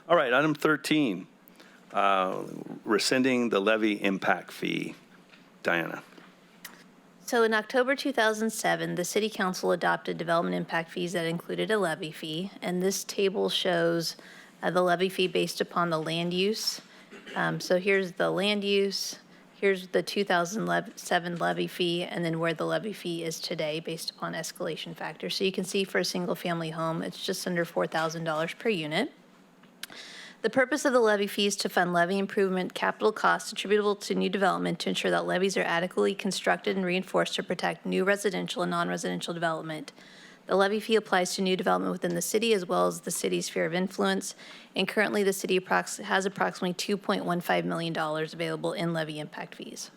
All right, item 13, rescinding the levy impact fee. Diana. So in October 2007, the City Council adopted development impact fees that included a levy fee, and this table shows the levy fee based upon the land use. So here's the land use, here's the 2007 levy fee, and then where the levy fee is today based upon escalation factors. So you can see for a single-family home, it's just under $4,000 per unit. The purpose of the levy fee is to fund levy improvement capital costs attributable to new development to ensure that levees are adequately constructed and reinforced to protect new residential and non-residential development. The levy fee applies to new development within the city as well as the city's sphere of influence, and currently the city has approximately $2.15 million available in levy impact fees.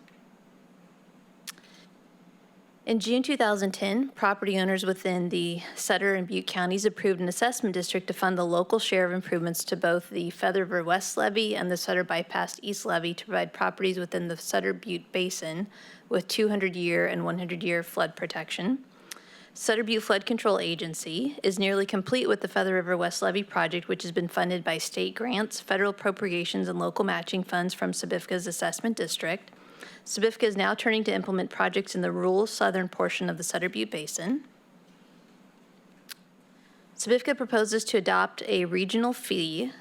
In June 2010, property owners within the Sutter and Butte counties approved an assessment district to fund the local share of improvements to both the Feather River West levee and the Sutter Bypass East levee to provide properties within the Sutter Butte Basin with 200-year and 100-year flood protection. Sutter Butte Flood Control Agency is nearly complete with the Feather River West levee project, which has been funded by state grants, federal appropriations, and local matching funds from SBIFCA's assessment district. SBIFCA is now turning to implement projects in the rural southern portion of the Sutter Butte Basin. SBIFCA proposes to adopt a regional fee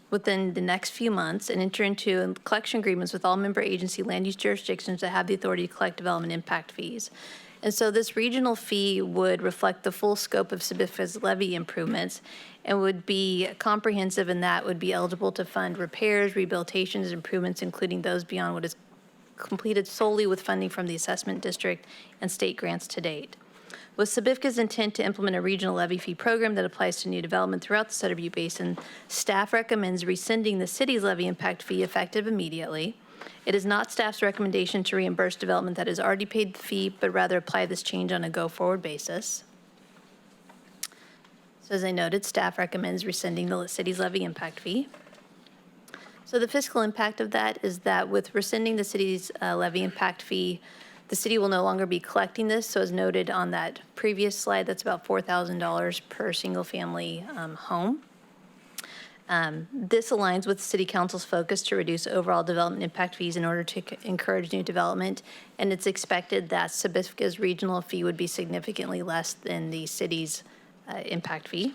within the next few months and enter into collection agreements with all member agency land use jurisdictions that have the authority to collect development impact fees. And so this regional fee would reflect the full scope of SBIFCA's levee improvements and would be comprehensive, and that would be eligible to fund repairs, rehabilitations, improvements, including those beyond what is completed solely with funding from the assessment district and state grants to date. With SBIFCA's intent to implement a regional levy fee program that applies to new development throughout the Sutter Butte Basin, staff recommends rescinding the city's levy impact fee effective immediately. It is not staff's recommendation to reimburse development that has already paid the fee, but rather apply this change on a go-forward basis. So as I noted, staff recommends rescinding the city's levy impact fee. So the fiscal impact of that is that with rescinding the city's levy impact fee, the city will no longer be collecting this. So as noted on that previous slide, that's about $4,000 per single family home. This aligns with City Council's focus to reduce overall development impact fees in order to encourage new development, and it's expected that SBIFCA's regional fee would be significantly less than the city's impact fee.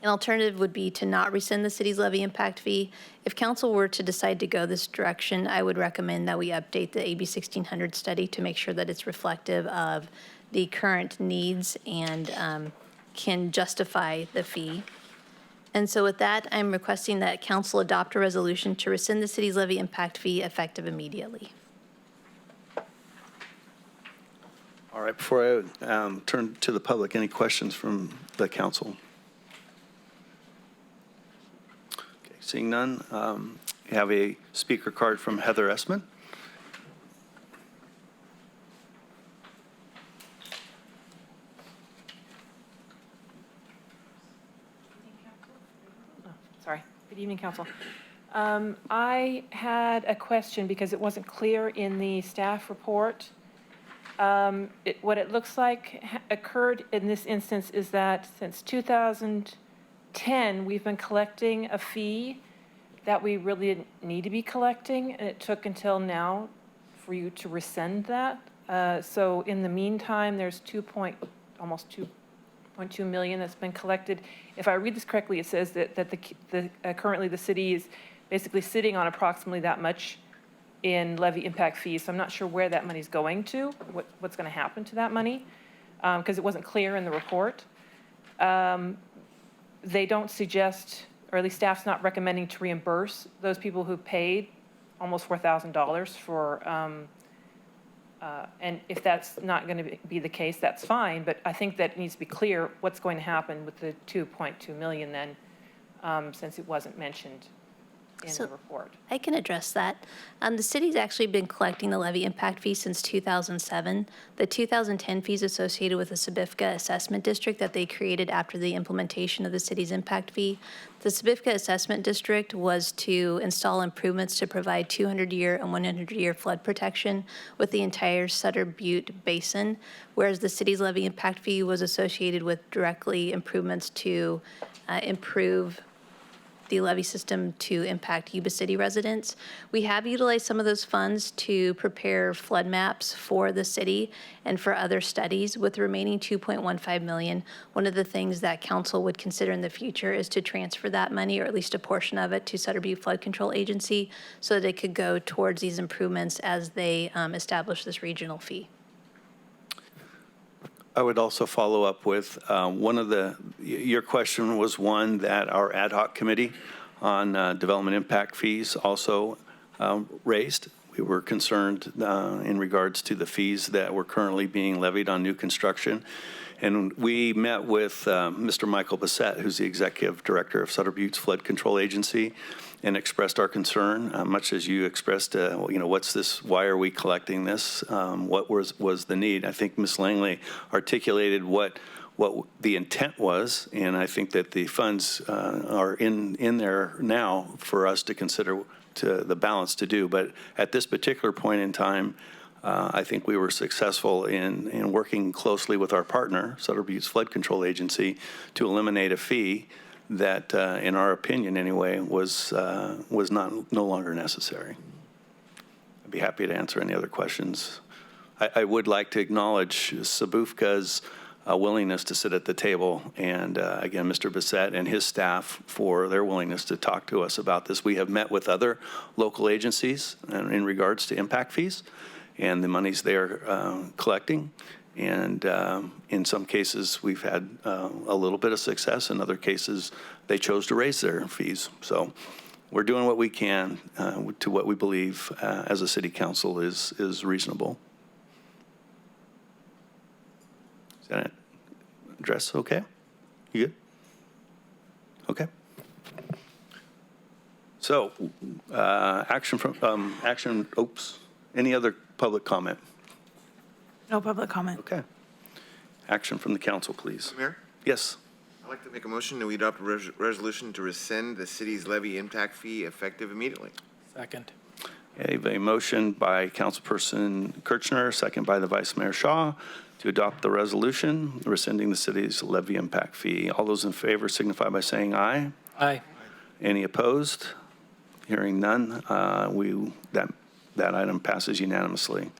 An alternative would be to not rescind the city's levy impact fee. If council were to decide to go this direction, I would recommend that we update the AB 1600 study to make sure that it's reflective of the current needs and can justify the fee. And so with that, I'm requesting that council adopt a resolution to rescind the city's levy impact fee effective immediately. All right, before I turn to the public, any questions from the council? Okay, seeing none, we have a speaker card from Heather Essman. Sorry. Good evening, Council. I had a question because it wasn't clear in the staff report. What it looks like occurred in this instance is that since 2010, we've been collecting a fee that we really didn't need to be collecting, and it took until now for you to rescind that. So in the meantime, there's almost 2.2 million that's been collected. If I read this correctly, it says that currently the city is basically sitting on approximately that much in levy impact fees. So I'm not sure where that money's going to, what's going to happen to that money, because it wasn't clear in the report. They don't suggest, or at least staff's not recommending to reimburse those people who paid almost $4,000 for and if that's not going to be the case, that's fine. But I think that it needs to be clear what's going to happen with the 2.2 million then, since it wasn't mentioned in the report. I can address that. The city's actually been collecting the levy impact fee since 2007. The 2010 fees associated with the SBIFCA assessment district that they created after the implementation of the city's impact fee. The SBIFCA assessment district was to install improvements to provide 200-year and 100-year flood protection with the entire Sutter Butte Basin, whereas the city's levy impact fee was associated with directly improvements to improve the levy system to impact Yuba City residents. We have utilized some of those funds to prepare flood maps for the city and for other studies. With the remaining $2.15 million, one of the things that council would consider in the future is to transfer that money, or at least a portion of it, to Sutter Butte Flood Control Agency so that it could go towards these improvements as they establish this regional fee. I would also follow up with your question was one that our ad hoc committee on development impact fees also raised. We were concerned in regards to the fees that were currently being levied on new construction. And we met with Mr. Michael Bissett, who's the executive director of Sutter Butte's Flood Control Agency, and expressed our concern, much as you expressed, what's this, why are we collecting this? What was the need? I think Ms. Langley articulated what the intent was, and I think that the funds are in there now for us to consider to the balance to do. But at this particular point in time, I think we were successful in working closely with our partner, Sutter Butte's Flood Control Agency, to eliminate a fee that, in our opinion anyway, was no longer necessary. I'd be happy to answer any other questions. I would like to acknowledge Sabufka's willingness to sit at the table, and again, Mr. Bissett and his staff for their willingness to talk to us about this. We have met with other local agencies in regards to impact fees and the monies they're collecting. And in some cases, we've had a little bit of success. In other cases, they chose to raise their fees. So we're doing what we can to what we believe as a city council is reasonable. Is that address okay? You good? Okay. So any other public comment? No public comment. Okay. Action from the council, please. Mayor, Yes. I'd like to make a motion that we adopt a resolution to rescind the city's levy impact fee effective immediately. Second. I have a motion by Councilperson Kirchner, second by the Vice Mayor Shaw, to adopt the resolution rescinding the city's levy impact fee. All those in favor signify by saying aye. Aye. Any opposed? Hearing none, that item passes unanimously.